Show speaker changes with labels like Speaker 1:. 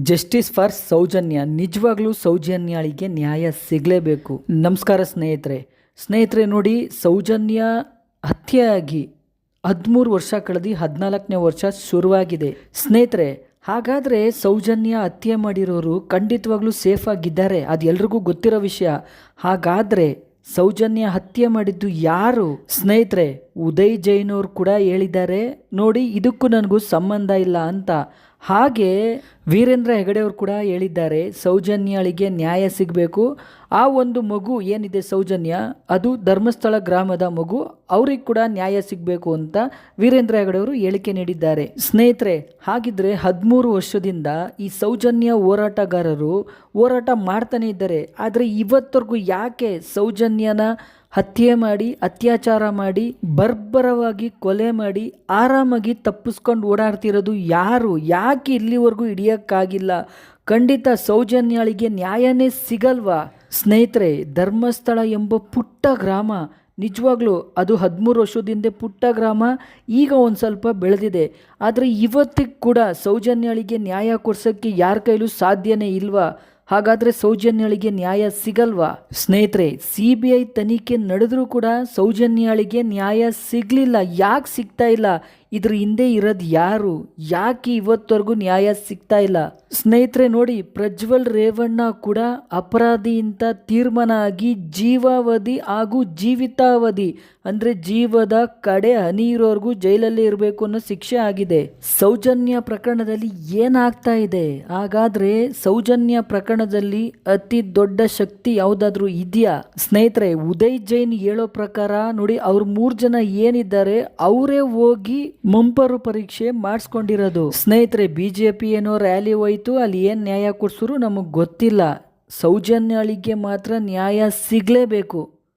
Speaker 1: Justice for Soujanya. ನಿಜವಾಗ್ಲೂ ಸೌಜನ್ಯಾಳಿಗೆ ನ್ಯಾಯ ಸಿಗಲೇಬೇಕು. ನಮಸ್ಕಾರ ಸ್ನೇಹಿತರೆ ನೋಡಿ, ಸೌಜನ್ಯ ಹತ್ಯೆ ಆಗಿ 13 ವರ್ಷ ಕಳೆದು 14ನೇ ವರ್ಷ ಶುರುವಾಗಿದೆ ಸ್ನೇಹಿತರೆ. ಹಾಗಾದರೆ ಸೌಜನ್ಯ ಹತ್ಯೆ ಮಾಡಿರೋರು ಖಂಡಿತವಾಗ್ಲೂ ಸೇಫ್ ಆಗಿದ್ದಾರೆ, ಅದು ಎಲ್ರಿಗೂ ಗೊತ್ತಿರೋ ವಿಷಯ. ಹಾಗಾದರೆ ಸೌಜನ್ಯ ಹತ್ಯೆ ಮಾಡಿದ್ದು ಯಾರು ಸ್ನೇಹಿತರೆ? ಉದಯ್ ಜೈನ್ ಅವರು ಕೂಡ ಹೇಳಿದ್ದಾರೆ ನೋಡಿ, ಇದಕ್ಕೂ ನನಗೂ ಸಂಬಂಧ ಇಲ್ಲ ಅಂತ. ಹಾಗೆ ವೀರೇಂದ್ರ ಹೆಗಡೆ ಅವರು ಕೂಡ ಹೇಳಿದ್ದಾರೆ ಸೌಜನ್ಯಾಳಿಗೆ ನ್ಯಾಯ ಸಿಗಬೇಕು. ಆ ಒಂದು ಮಗು ಏನಿದೆ ಸೌಜನ್ಯ, ಅದು ಧರ್ಮಸ್ಥಳ ಗ್ರಾಮದ ಮಗು, ಅವ್ರಿಗೆ ಕೂಡ ನ್ಯಾಯ ಸಿಗಬೇಕು ಅಂತ ವೀರೇಂದ್ರ ಹೆಗಡೆ ಅವರು ಹೇಳಿಕೆ ನೀಡಿದ್ದಾರೆ ಸ್ನೇಹಿತರೆ. ಹಾಗಿದ್ರೆ 13 ವರ್ಷದಿಂದ ಈ ಸೌಜನ್ಯ ಹೋರಾಟಗಾರರು ಹೋರಾಟ ಮಾಡ್ತಾನೆ ಇದ್ದಾರೆ. ಆದರೆ ಇವತ್ತವರೆಗೂ ಯಾಕೆ ಸೌಜನ್ಯನ ಹತ್ಯೆ ಮಾಡಿ, ಅತ್ಯಾಚಾರ ಮಾಡಿ, ಬರ್ಬರವಾಗಿ ಕೊಲೆ ಮಾಡಿ ಆರಾಮಾಗಿ ತಪ್ಪಿಸ್ಕೊಂಡು ಓಡಾಡ್ತಿರೋದು ಯಾರು? ಯಾಕೆ ಇಲ್ಲಿವರೆಗೂ ಹಿಡಿಯೋಕ್ಕಾಗಿಲ್ಲ? ಖಂಡಿತ ಸೌಜನ್ಯಾಳಿಗೆ ನ್ಯಾಯನೇ ಸಿಗಲ್ವಾ ಸ್ನೇಹಿತರೆ? ಧರ್ಮಸ್ಥಳ ಎಂಬ ಪುಟ್ಟ ಗ್ರಾಮ, ನಿಜವಾಗ್ಲೂ ಅದು 13 ವರ್ಷದಿಂದ ಪುಟ್ಟ ಗ್ರಾಮ, ಈಗ ಒಂದು ಸ್ವಲ್ಪ ಬೆಳೆದಿದೆ. ಆದರೆ ಇವತ್ತಿಗೆ ಕೂಡ ಸೌಜನ್ಯಾಳಿಗೆ ನ್ಯಾಯ ಕೊಡ್ಸೋಕ್ಕೆ ಯಾರ ಕೈಲೂ ಸಾಧ್ಯನೇ ಇಲ್ವಾ? ಹಾಗಾದರೆ ಸೌಜನ್ಯಾಳಿಗೆ ನ್ಯಾಯ ಸಿಗಲ್ವಾ ಸ್ನೇಹಿತರೆ? CBI ತನಿಖೆ ನಡೆದರೂ ಕೂಡ ಸೌಜನ್ಯಾಳಿಗೆ ನ್ಯಾಯ ಸಿಗಲಿಲ್ಲ. ಯಾಕೆ ಸಿಗ್ತಾ ಇಲ್ಲ? ಇದ್ರ ಹಿಂದೆ ಇರೋದು ಯಾರು? ಯಾಕೆ ಇವತ್ತವರೆಗೂ ನ್ಯಾಯ ಸಿಗ್ತಾ ಇಲ್ಲ ಸ್ನೇಹಿತರೆ? ನೋಡಿ, ಪ್ರಜ್ವಲ್ ರೇವಣ್ಣ ಕೂಡ ಅಪರಾಧಿ ಅಂತ ತೀರ್ಮಾನ ಆಗಿ ಜೀವಾವಧಿ ಹಾಗೂ ಜೀವಿತಾವಧಿ ಅಂದರೆ ಜೀವದ ಕಡೆ ಹನಿ ಇರೋರ್ಗೂ ಜೈಲಲ್ಲಿ ಇರಬೇಕು ಅನ್ನೋ ಶಿಕ್ಷೆ ಆಗಿದೆ. ಸೌಜನ್ಯ ಪ್ರಕರಣದಲ್ಲಿ ಏನಾಗ್ತಾ ಇದೆ? ಹಾಗಾದರೆ ಸೌಜನ್ಯ ಪ್ರಕರಣದಲ್ಲಿ ಅತಿ ದೊಡ್ಡ ಶಕ್ತಿ ಯಾವುದಾದ್ರೂ ಇದೆಯಾ ಸ್ನೇಹಿತರೆ? ಉದಯ್ ಜೈನ್ ಹೇಳೋ ಪ್ರಕಾರ ನೋಡಿ, ಅವ್ರು 3 ಜನ ಏನಿದ್ದಾರೆ ಅವರೇ ಹೋಗಿ ಮುಂಪರು ಪರೀಕ್ಷೆ ಮಾಡಿಸ್ಕೊಂಡಿರೋದು ಸ್ನೇಹಿತರೆ. BJP ಏನೋ ರ್ಯಾಲಿ ಹೋಯ್ತು, ಅಲ್ಲಿ ಏನು ನ್ಯಾಯ ಕೊಡ್ಸಿದ್ರು ನಮಗೆ ಗೊತ್ತಿಲ್ಲ. ಸೌಜನ್ಯಾಳಿಗೆ ಮಾತ್ರ ನ್ಯಾಯ ಸಿಗಲೇಬೇಕು.